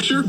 Sure.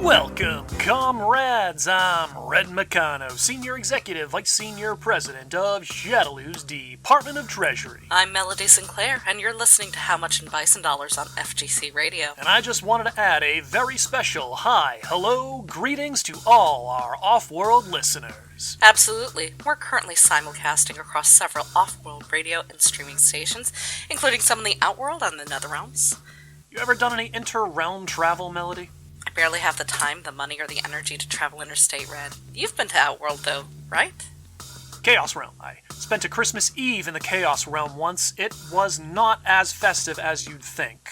Welcome, comrades! I'm Red McCano, Senior Executive Vice Senior President of Shadaloo's Department of Treasury. I'm Melody Sinclair, and you're listening to How Much in Bison Dollars on FGC Radio. And I just wanted to add a very special hi, hello, greetings to all our off-world listeners. Absolutely. We're currently simulcasting across several off-world radio and streaming stations, including some in the Outworld and the Netherrealms. You ever done any inter-realm travel, Melody? I barely have the time, the money, or the energy to travel interstate, Red. You've been to Outworld, though, right? Chaos Realm. I spent a Christmas Eve in the Chaos Realm once. It was not as festive as you'd think.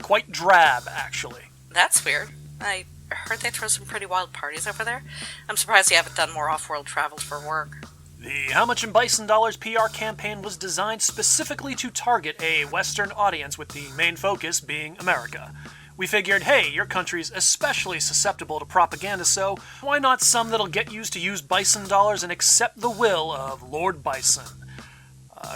Quite drab, actually. That's weird. I heard they throw some pretty wild parties over there. I'm surprised you haven't done more off-world travels for work. The How Much in Bison Dollars PR campaign was designed specifically to target a Western audience, with the main focus being America. We figured, hey, your country's especially susceptible to propaganda, so why not some that'll get used to use Bison dollars and accept the will of Lord Bison?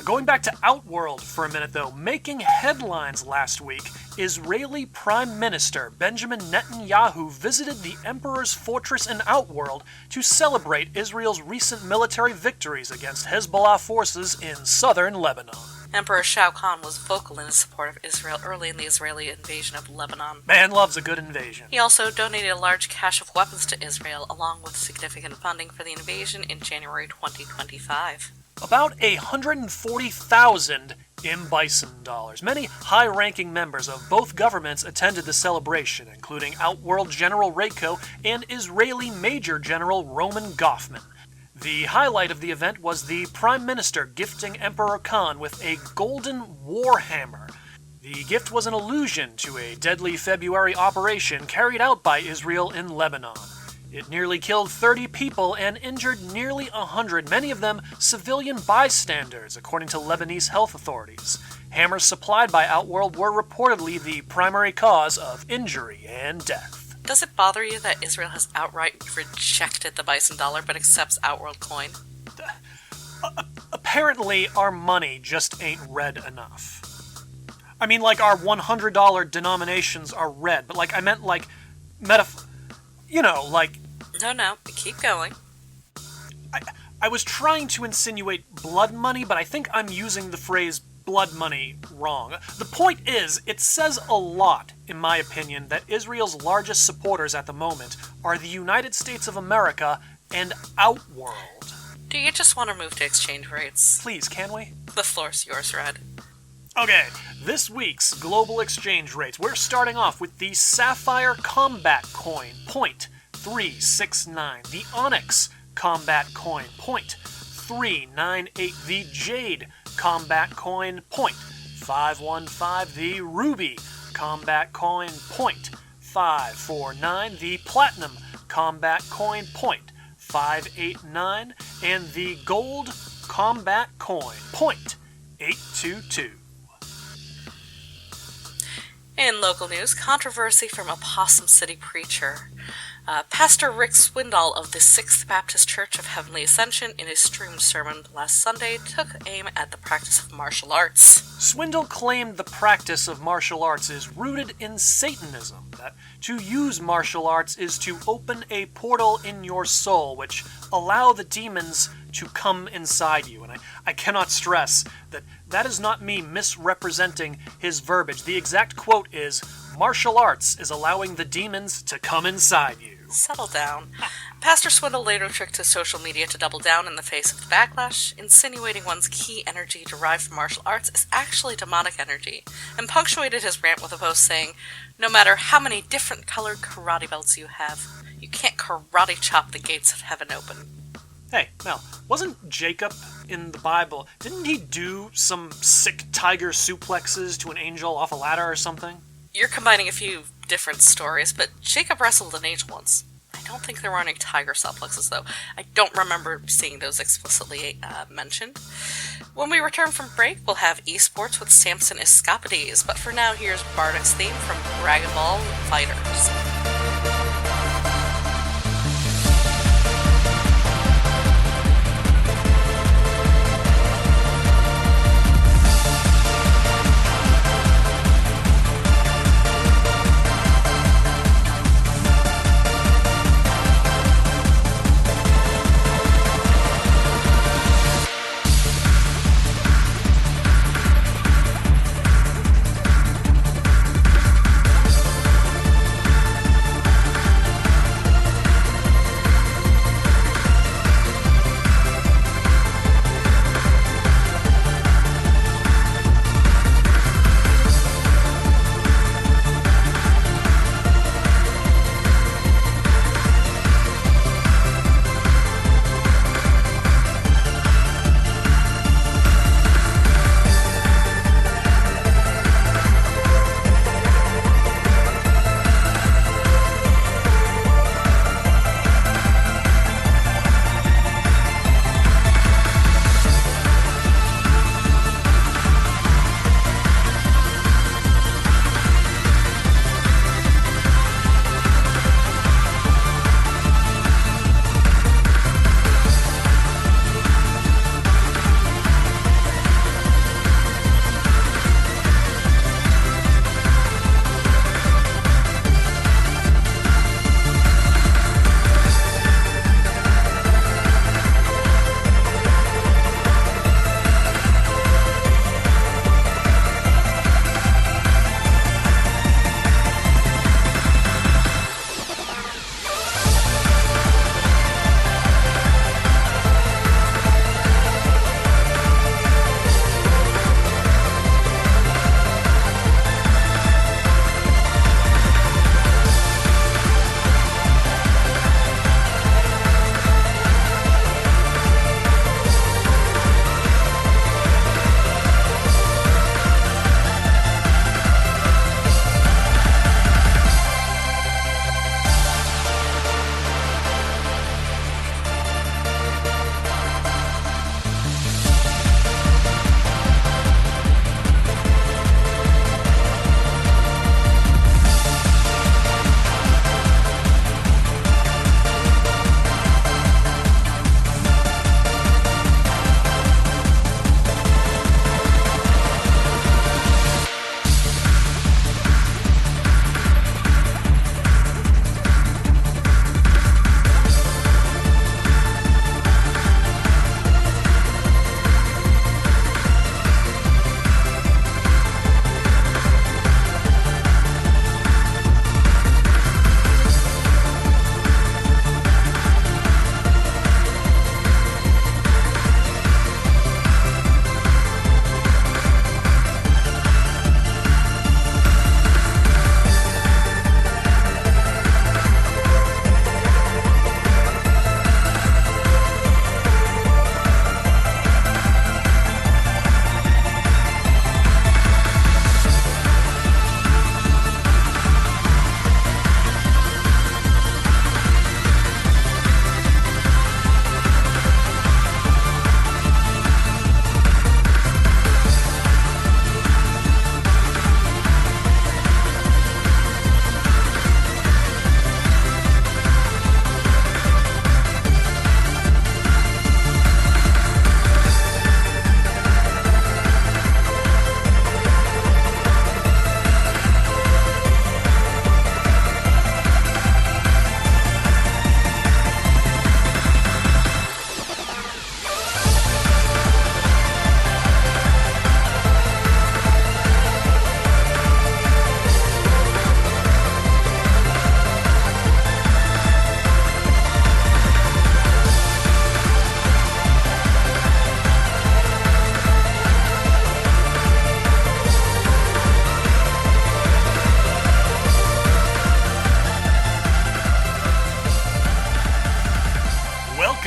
Going back to Outworld for a minute, though, making headlines last week, Israeli Prime Minister Benjamin Netanyahu visited the Emperor's Fortress in Outworld to celebrate Israel's recent military victories against Hezbollah forces in southern Lebanon. Emperor Shao Kahn was vocal in his support of Israel early in the Israeli invasion of Lebanon. Man loves a good invasion. He also donated a large cache of weapons to Israel, along with significant funding for the invasion in January 2025. About 140,000 in Bison dollars. Many high-ranking members of both governments attended the celebration, including Outworld General Reiko and Israeli Major General Roman Goffman. The highlight of the event was the Prime Minister gifting Emperor Khan with a golden warhammer. The gift was an allusion to a deadly February operation carried out by Israel in Lebanon. It nearly killed 30 people and injured nearly 100, many of them civilian bystanders, according to Lebanese health authorities. Hammers supplied by Outworld were reportedly the primary cause of injury and death. Does it bother you that Israel has outright rejected the Bison dollar but accepts Outworld coin? Apparently, our money just ain't red enough. I mean, like, our $100 denominations are red, but, like, I meant, like, like... No, keep going. I was trying to insinuate blood money, but I think I'm using the phrase blood money wrong. The point is, it says a lot, in my opinion, that Israel's largest supporters at the moment are the United States of America and Outworld. Do you just want to move to exchange rates? Please, can we? The floor's yours, Red. Okay, this week's global exchange rates. We're starting off with the Sapphire Combat Coin, 0.369. The Onyx Combat Coin, 0.398. The Jade Combat Coin, 0.515. The Ruby Combat Coin, 0.549. The Platinum Combat Coin, 0.589. And the Gold Combat Coin, 0.822. In local news, controversy from a Possum City preacher. Pastor Rick Swindoll of the 6th Baptist Church of Heavenly Ascension, in his streamed sermon last Sunday, took aim at the practice of martial arts. Swindoll claimed the practice of martial arts is rooted in Satanism, that to use martial arts is to open a portal in your soul, which allow the demons to come inside you. And I cannot stress that that is not me misrepresenting his verbiage. The exact quote is, "Martial arts is allowing the demons to come inside you." Settle down. Pastor Swindle later tricked his social media to double down in the face of the backlash, insinuating one's key energy derived from martial arts is actually demonic energy, and punctuated his rant with a post saying, "No matter how many different colored karate belts you have, you can't karate chop the gates of heaven open." Hey, Mel, wasn't Jacob in the Bible, didn't he do some sick tiger suplexes to an angel off a ladder or something? You're combining a few different stories, but Jacob wrestled an angel once. I don't think there were any tiger suplexes, though. I don't remember seeing those explicitly mentioned. When we return from break, we'll have esports with Samson Escapades, but for now, here's Bardic's theme from Dragon Ball Fighters.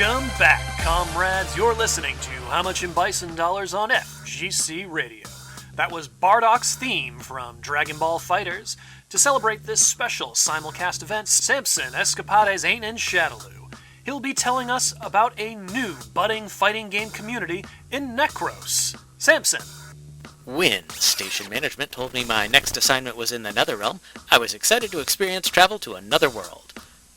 Welcome back, comrades. You're listening to How Much in Bison Dollars on FGC Radio. That was Bardock's theme from Dragon Ball Fighters. To celebrate this special simulcast event, Samson Escapades ain't in Shadaloo. He'll be telling us about a new budding fighting game community in Necros. Samson. When station management told me my next assignment was in the Netherrealm, I was excited to experience travel to another world.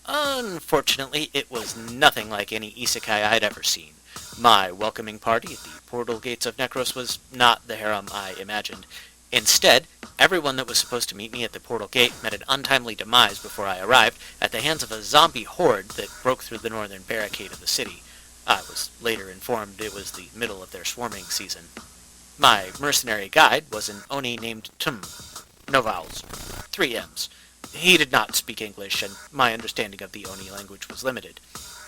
Unfortunately, it was nothing like any isekai I'd ever seen. My welcoming party at the portal gates of Necros was not the harem I imagined. Instead, everyone that was supposed to meet me at the portal gate met an untimely demise before I arrived at the hands of a zombie horde that broke through the northern barricade of the city. I was later informed it was the middle of their swarming season. My mercenary guide was an Oni named Tum. No vowels. 3 M's. He did not speak English, and my understanding of the Oni language was limited.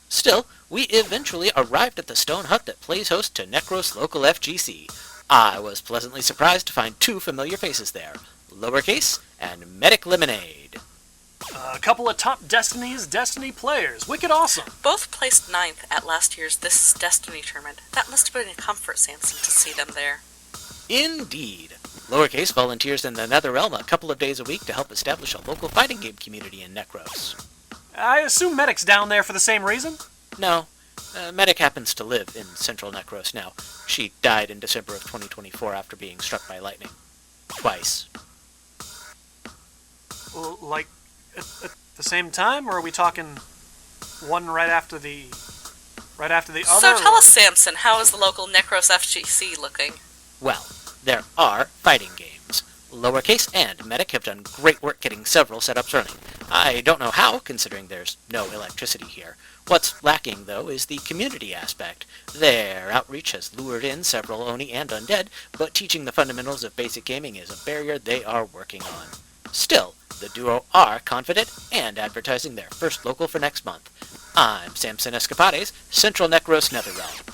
Still, we eventually arrived at the stone hut that plays host to Necros local FGC. I was pleasantly surprised to find 2 familiar faces there, Lowercase and Medic Lemonade. A couple of top Destiny players. Wicked awesome. Both placed 9th at last year's This Is Destiny tournament. That must have been a comfort, Samson, to see them there. Indeed. Lowercase volunteers in the Netherrealm a couple of days a week to help establish a local fighting game community in Necros. I assume Medic's down there for the same reason? No. Medic happens to live in central Necros now. She died in December of 2024 after being struck by lightning. Twice. Well, like, at the same time, or are we talking one right after the other? So tell us, Samson, how is the local Necros FGC looking? Well, there are fighting games. Lowercase and Medic have done great work getting several setups running. I don't know how, considering there's no electricity here. What's lacking, though, is the community aspect. Their outreach has lured in several Oni and Undead, but teaching the fundamentals of basic gaming is a barrier they are working on. Still, the duo are confident and advertising their first local for next month. I'm Samson Escapades, Central Necros Netherrealm.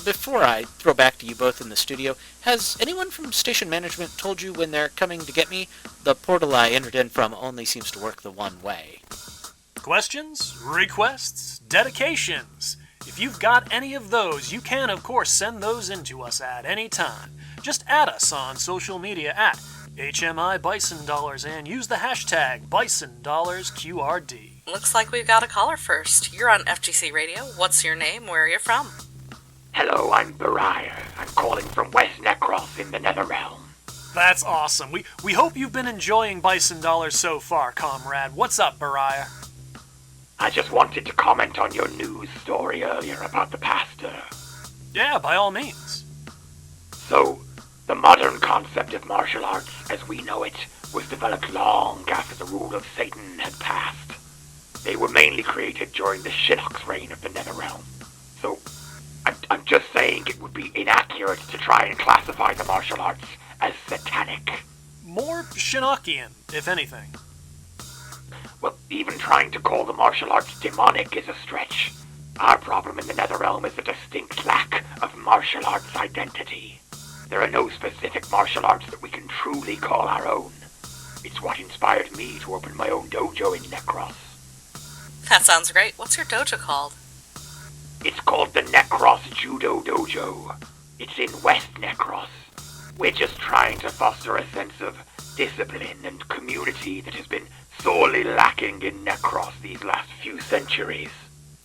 Before I throw back to you both in the studio, has anyone from station management told you when they're coming to get me? The portal I entered in from only seems to work the one way. Questions, requests, dedications. If you've got any of those, you can, of course, send those in to us at any time. Just add us on social media at HMI Bison Dollars and use the hashtag BisonDollarsQRD. Looks like we've got a caller first. You're on FGC Radio. What's your name? Where are you from? Hello, I'm Birire. I'm calling from West Necros in the Netherrealm. That's awesome. We hope you've been enjoying Bison Dollars so far, comrade. What's up, Birire? I just wanted to comment on your news story earlier about the pastor. Yeah, by all means. So, the modern concept of martial arts, as we know it, was developed long after the rule of Satan had passed. They were mainly created during the Shinnok's reign of the Netherrealm. So, I'm just saying it would be inaccurate to try and classify the martial arts as satanic. More Shinnokian, if anything. Well, even trying to call the martial arts demonic is a stretch. Our problem in the Netherrealm is a distinct lack of martial arts identity. There are no specific martial arts that we can truly call our own. It's what inspired me to open my own dojo in Necros. That sounds great. What's your dojo called? It's called the Necros Judo Dojo. It's in West Necros. We're just trying to foster a sense of discipline and community that has been sorely lacking in Necros these last few centuries.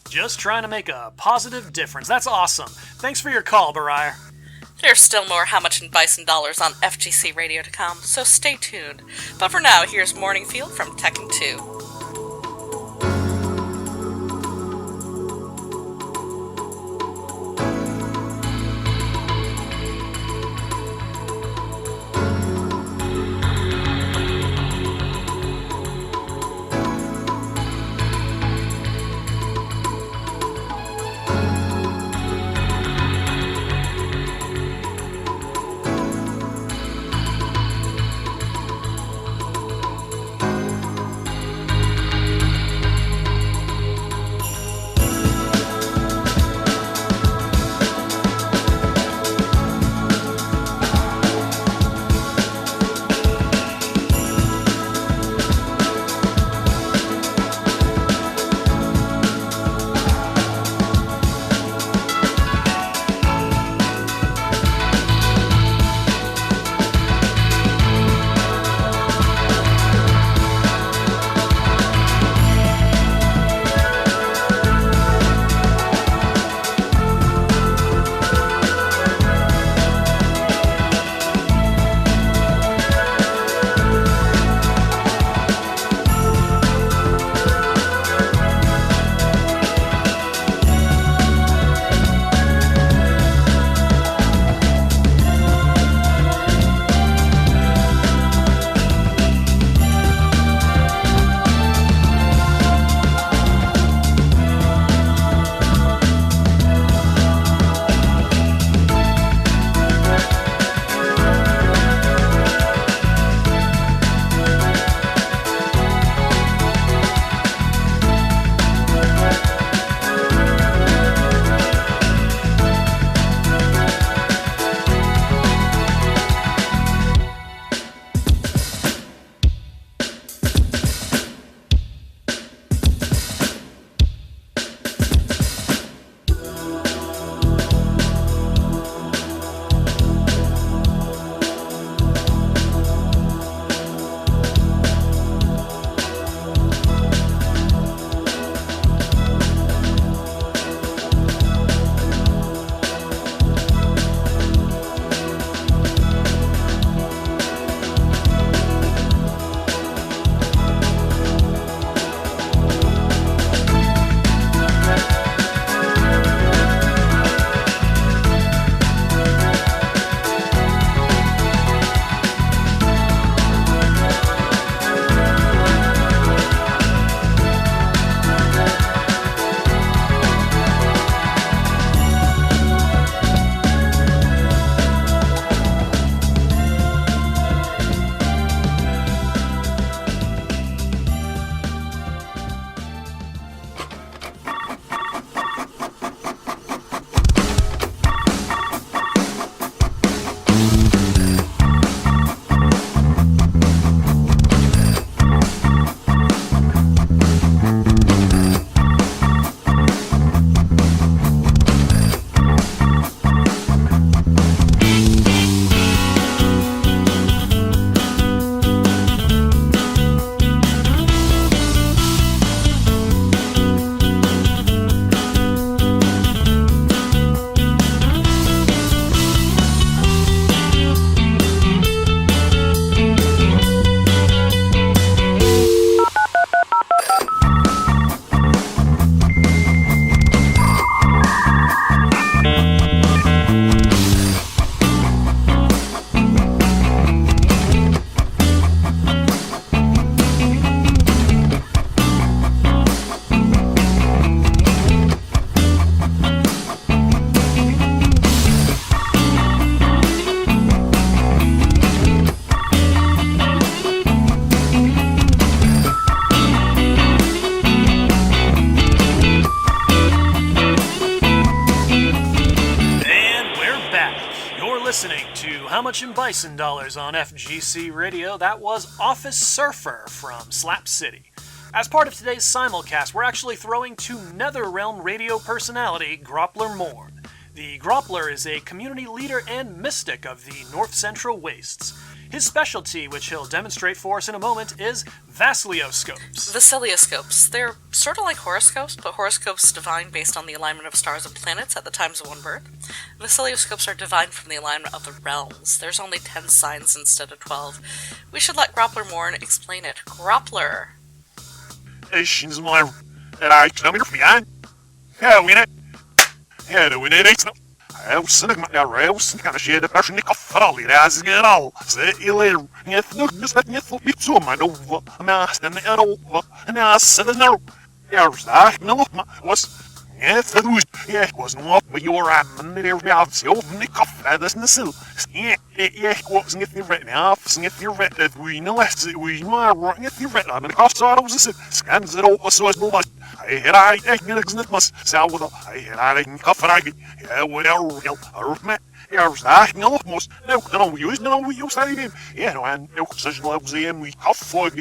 Just trying to make a positive difference. That's awesome. Thanks for your call, Birire. There's still more How Much in Bison Dollars on FGC Radio to come, so stay tuned. But for now, here's Morning Field from Tekken 2. listening to How Much in Bison Dollars on FGC Radio. That was Office Surfer from Slap City. As part of today's simulcast, we're actually throwing to Netherrealm radio personality Groppler Mourn. The Groppler is a community leader and mystic of the North Central Wastes. His specialty, which he'll demonstrate for us in a moment, is Vasilioscopes. Vasilioscopes. They're sort of like horoscopes, but horoscopes divine based on the alignment of stars and planets at the times of one birth. Vasilioscopes are divine from the alignment of the realms. There's only 10 signs instead of 12. We should let Groppler Mourn explain it. Groppler. She's my... I come here for you. Yeah, we know. Yeah, we know it's not. وصلك مع الراوس كان شي هذا باش نكفر لي راسك انا سائل يثنك بس يثنك بيتسوم انا ما استنى انا استنى يا رزاح من الله was يثدوش يا was not your man there we have so نكفر هذا سنسل يا was نثني right now نثني right we know we know نثني right I'm كفر وزس سكان زرو وسوس بالله هاي نكنك نتمس ساوض هاي نكفر عقي يا ويا أروح ما يرزاح نلقموس نو ويوز عليهم يا نو عن نو سجل زين ويكفر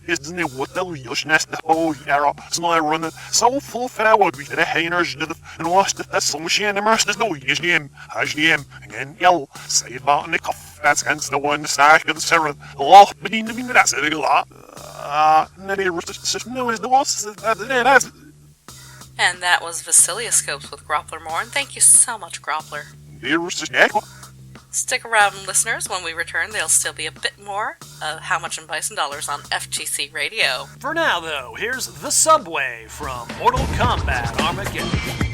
يسدني وتلويش ناس نهو يرى سماي رن so full فراود بيتنا حينرج ندف نواست تسل مشي أنا مرس نسوي يجنيم هجنيم عن يل سيد بقى نكف that's against the one stack of the server الله بدين من الناس اللي لا نبي رست no is the was that's. And that was Vasilioscopes with Groppler Mourn. Thank you so much, Groppler. Stick around, listeners. When we return, there'll still be a bit more of How Much in Bison Dollars on FGC Radio. For now, though, here's The Subway from Mortal Kombat Armageddon.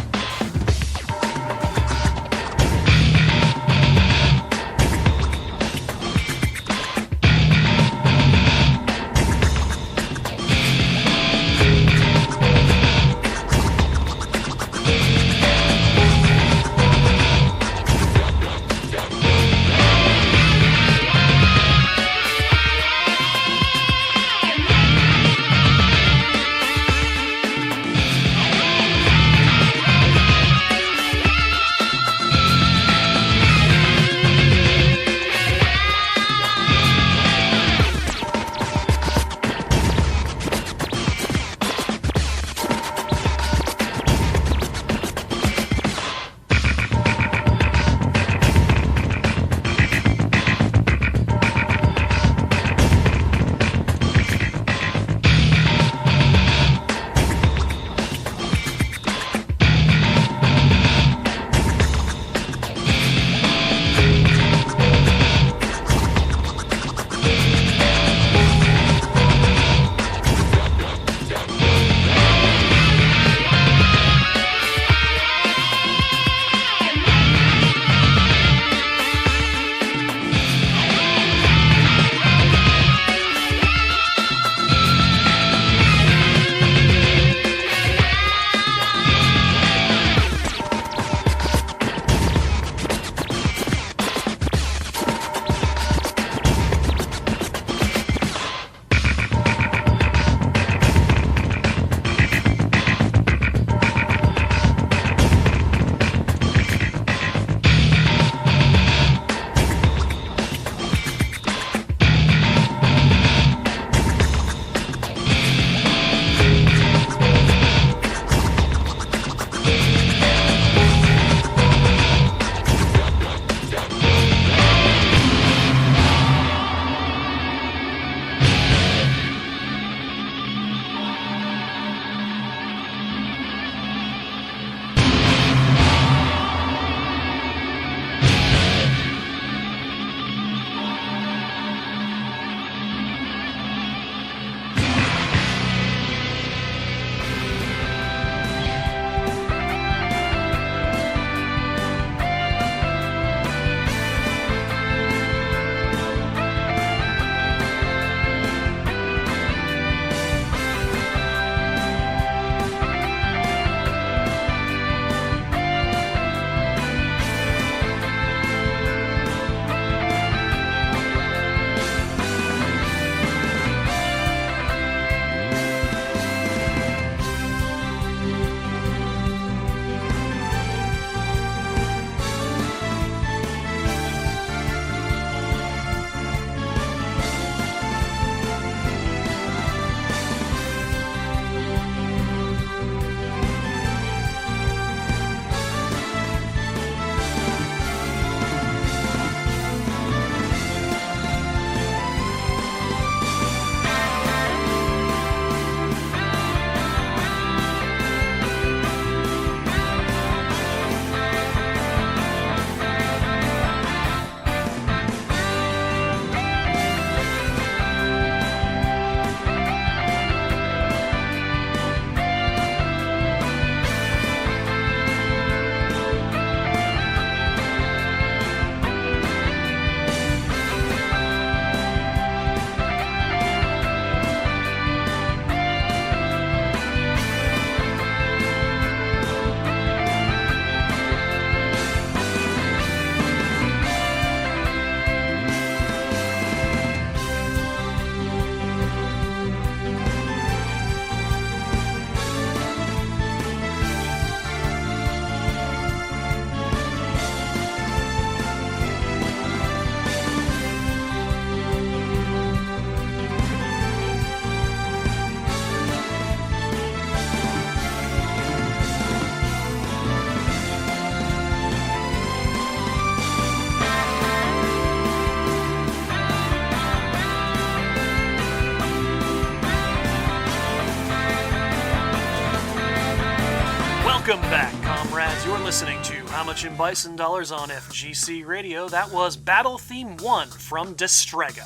listening to How Much in Bison Dollars on FGC Radio. That was Battle Theme 1 from Destrega.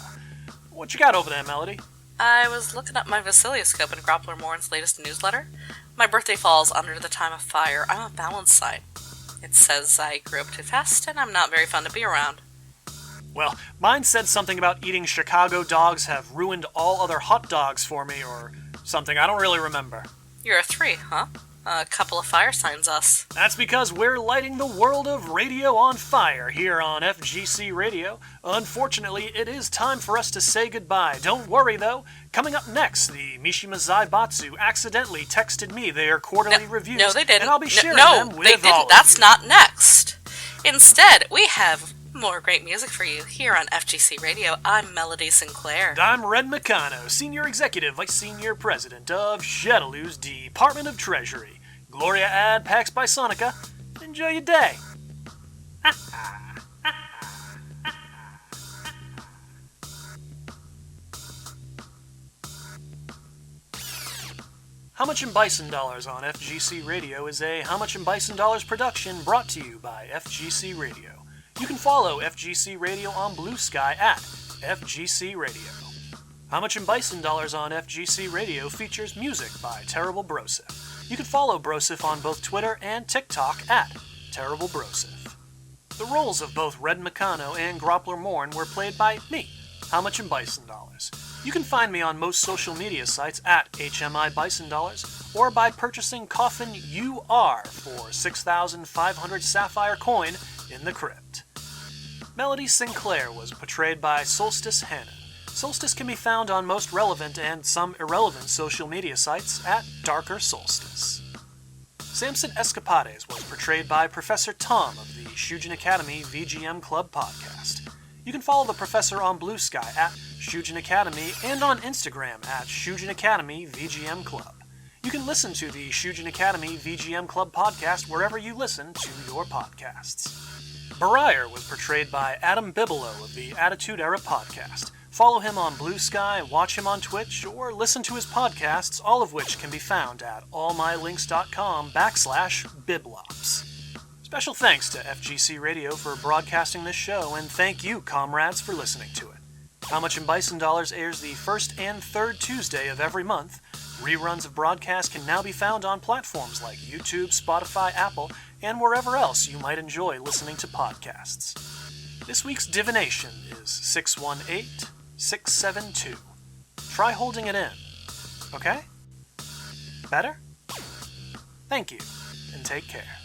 What you got over there, Melody? I was looking up my Vasilioscope in Groppler Mourn's latest newsletter. My birthday falls under the time of fire. I'm a balance sign. It says I grew up too fast and I'm not very fun to be around. Well, mine said something about eating Chicago dogs have ruined all other hot dogs for me or something. I don't really remember. You're a 3, huh? A couple of fire signs us. That's because we're lighting the world of radio on fire here on FGC Radio. Unfortunately, it is time for us to say goodbye. Don't worry, though. Coming up next, the Mishima Zaibatsu accidentally texted me their quarterly reviews. No, they didn't. And I'll be sharing no, them with they didn't. all of That's you. not next. Instead, we have more great music for you here on FGC Radio. I'm Melody Sinclair. And I'm Red McCano, Senior Executive Vice Senior President of Shadaloo's Department of Treasury. Gloria ad Pax Bisonica. Enjoy your day. How Much in Bison Dollars on FGC Radio is a How Much in Bison Dollars production brought to you by FGC Radio. You can follow FGC Radio on Blue Sky at FGC Radio. How Much in Bison Dollars on FGC Radio features music by Terrible Broseph. You can follow Broseph on both Twitter and TikTok at Terrible Broseph. The roles of both Red McCano and Groppler Mourn were played by me, How Much in Bison Dollars. You can find me on most social media sites at HMI Bison Dollars or by purchasing Coffin UR for 6,500 sapphire coin in the crypt. Melody Sinclair was portrayed by Solstice Hannan. Solstice can be found on most relevant and some irrelevant social media sites at Darker Solstice. Samson Escapades was portrayed by Professor Tom of the Shujin Academy VGM Club podcast. You can follow the professor on Blue Sky at Shujin Academy and on Instagram at Shujin Academy VGM Club. You can listen to the Shujin Academy VGM Club podcast wherever you listen to your podcasts. Birire was portrayed by Adam Bibilo of the Attitude Era podcast. Follow him on Blue Sky, watch him on Twitch, or listen to his podcasts, all of which can be found at allmylinks.com/biblops. Special thanks to FGC Radio for broadcasting this show, and thank you, comrades, for listening to it. How Much in Bison Dollars airs the first and third Tuesday of every month. Reruns of broadcasts can now be found on platforms like YouTube, Spotify, Apple, and wherever else you might enjoy listening to podcasts. This week's divination is 618672. Try holding it in. Okay? Better? Thank you, and take care.